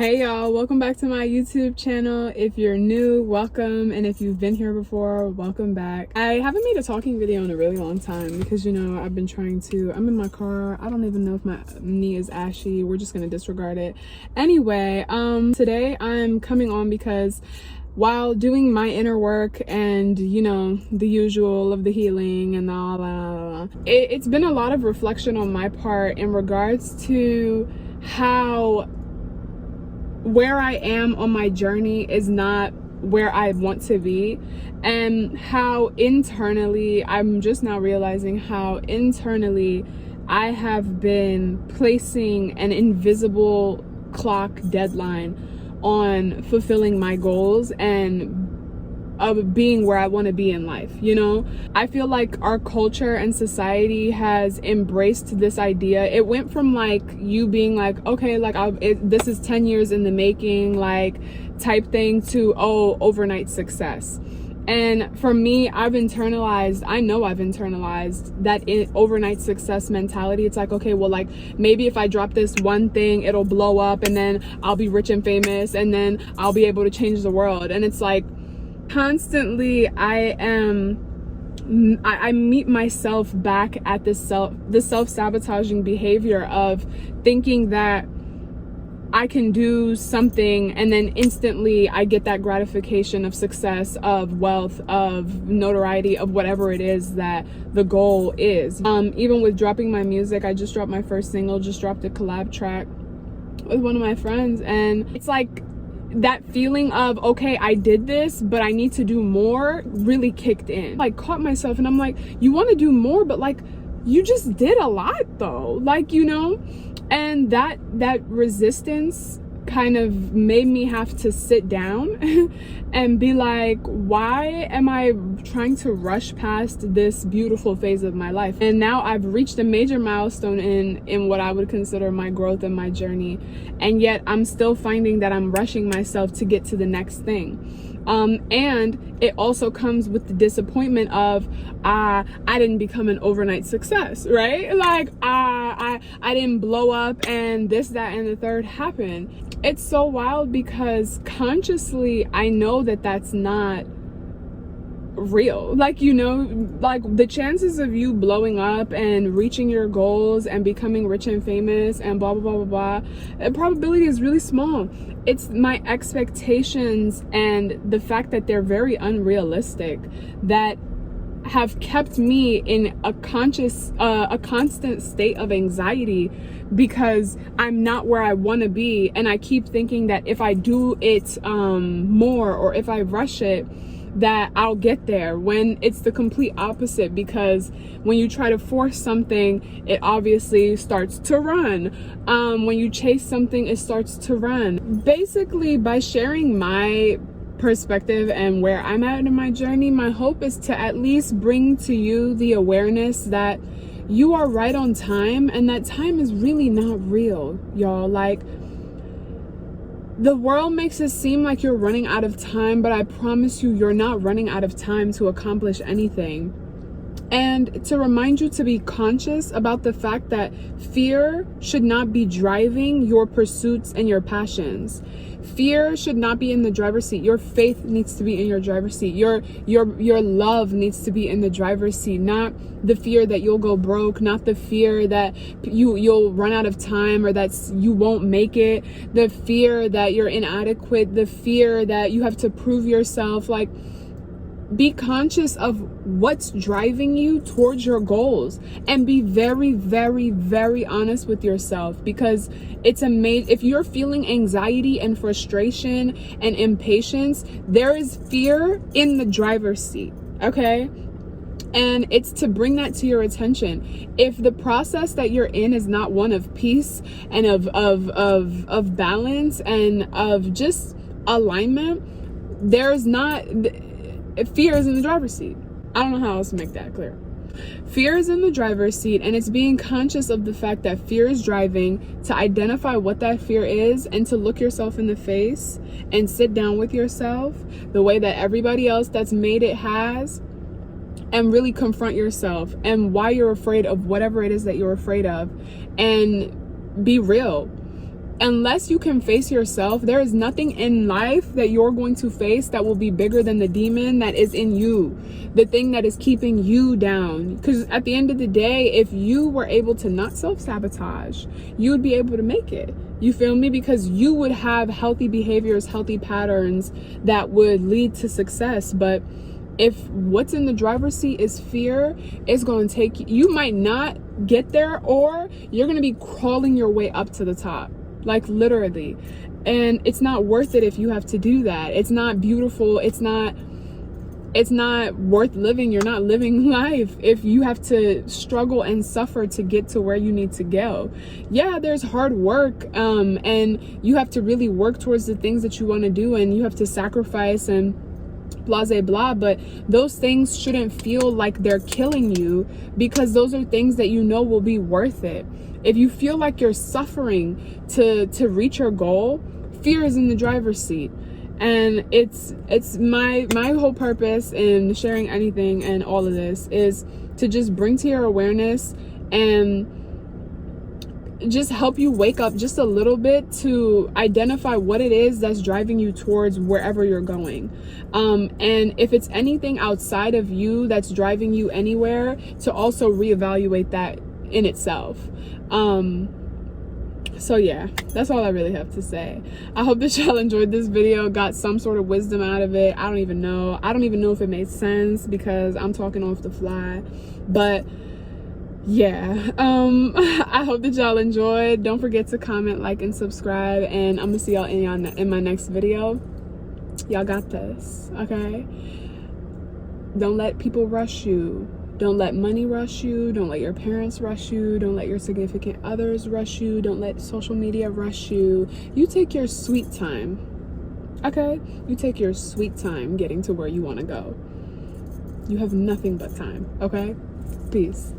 Hey y'all, welcome back to my YouTube channel. If you're new, welcome, and if you've been here before, welcome back. I haven't made a talking video in a really long time because, you know, I've been trying to, I'm in my car. I don't even know if my knee is ashy. We're just gonna disregard it. Anyway, today I'm coming on because while doing my inner work and, you know, the usual of the healing and all that, it's been a lot of reflection on my part in regards to how where I am on my journey is not where I want to be, and how internally, I'm just now realizing how internally I have been placing an invisible clock deadline on fulfilling my goals and of being where I want to be in life. You know, I feel like our culture and society has embraced this idea. It went from like you being like, okay, like this is 10 years in the making, like type thing, to overnight success. And for me, I know I've internalized that overnight success mentality. It's like, okay, well, like maybe if I drop this one thing, it'll blow up and then I'll be rich and famous and then I'll be able to change the world. And it's like, constantly I meet myself back at the self-sabotaging behavior of thinking that I can do something and then instantly I get that gratification of success, of wealth, of notoriety, of whatever it is that the goal is. Even with dropping my music, I just dropped my first single, just dropped a collab track with one of my friends, and it's like that feeling of, okay, I did this, but I need to do more, really kicked in. Like, caught myself and I'm like, you want to do more, but like, you just did a lot though, like, you know? And that resistance kind of made me have to sit down and be like, why am I trying to rush past this beautiful phase of my life? And now I've reached a major milestone in what I would consider my growth and my journey, and yet I'm still finding that I'm rushing myself to get to the next thing. And it also comes with the disappointment of I didn't become an overnight success, right? Like I didn't blow up and this, that, and the third happened. It's so wild because consciously I know that that's not real. Like, you know, like the chances of you blowing up and reaching your goals and becoming rich and famous and blah blah blah blah blah, the probability is really small. It's my expectations and the fact that they're very unrealistic that have kept me in a constant state of anxiety, because I'm not where I want to be, and I keep thinking that if I do it more, or if I rush it, that I'll get there, when it's the complete opposite. Because when you try to force something, it obviously starts to run. When you chase something, it starts to run. Basically, by sharing my perspective and where I'm at in my journey, my hope is to at least bring to you the awareness that you are right on time, and that time is really not real, y'all. Like, the world makes it seem like you're running out of time, but I promise you, you're not running out of time to accomplish anything. And to remind you to be conscious about the fact that fear should not be driving your pursuits and your passions. Fear should not be in the driver's seat. Your faith needs to be in your driver's seat. Your love needs to be in the driver's seat. Not the fear that you'll go broke, not the fear that you'll run out of time, or that you won't make it, the fear that you're inadequate, the fear that you have to prove yourself. Like, be conscious of what's driving you towards your goals, and be very, very, very honest with yourself, because it's amazing. If you're feeling anxiety and frustration and impatience, there is fear in the driver's seat, okay? And it's to bring that to your attention. If the process that you're in is not one of peace and of balance and of just alignment, there's not... fear is in the driver's seat. I don't know how else to make that clear. Fear is in the driver's seat, and it's being conscious of the fact that fear is driving, to identify what that fear is, and to look yourself in the face and sit down with yourself the way that everybody else that's made it has, and really confront yourself and why you're afraid of whatever it is that you're afraid of, and be real. unless you can face yourself, there is nothing in life that you're going to face that will be bigger than the demon that is in you, the thing that is keeping you down. Because at the end of the day, if you were able to not self-sabotage, you would be able to make it. You feel me? Because you would have healthy behaviors, healthy patterns that would lead to success. But if what's in the driver's seat is fear, it's going to take you might not get there, or you're going to be crawling your way up to the top. Like literally. And it's not worth it if you have to do that. It's not beautiful. It's not worth living. You're not living life if you have to struggle and suffer to get to where you need to go. Yeah, there's hard work, and you have to really work towards the things that you want to do, and you have to sacrifice and blah blah, but those things shouldn't feel like they're killing you, because those are things that you know will be worth it. If you feel like you're suffering to reach your goal, fear is in the driver's seat. And it's my whole purpose in sharing anything and all of this is to just bring to your awareness and just help you wake up just a little bit to identify what it is that's driving you towards wherever you're going. And if it's anything outside of you that's driving you anywhere, to also reevaluate that in itself. So yeah, that's all I really have to say. I hope that y'all enjoyed this video, got some sort of wisdom out of it. I don't even know if it made sense because I'm talking off the fly, but yeah, I hope that y'all enjoyed. Don't forget to comment, like, and subscribe, and I'm gonna see y'all in my next video. Y'all got this, okay? Don't let people rush you. Don't let money rush you. Don't let your parents rush you. Don't let your significant others rush you. Don't let social media rush you. You take your sweet time, okay? You take your sweet time getting to where you want to go. You have nothing but time, okay? Peace.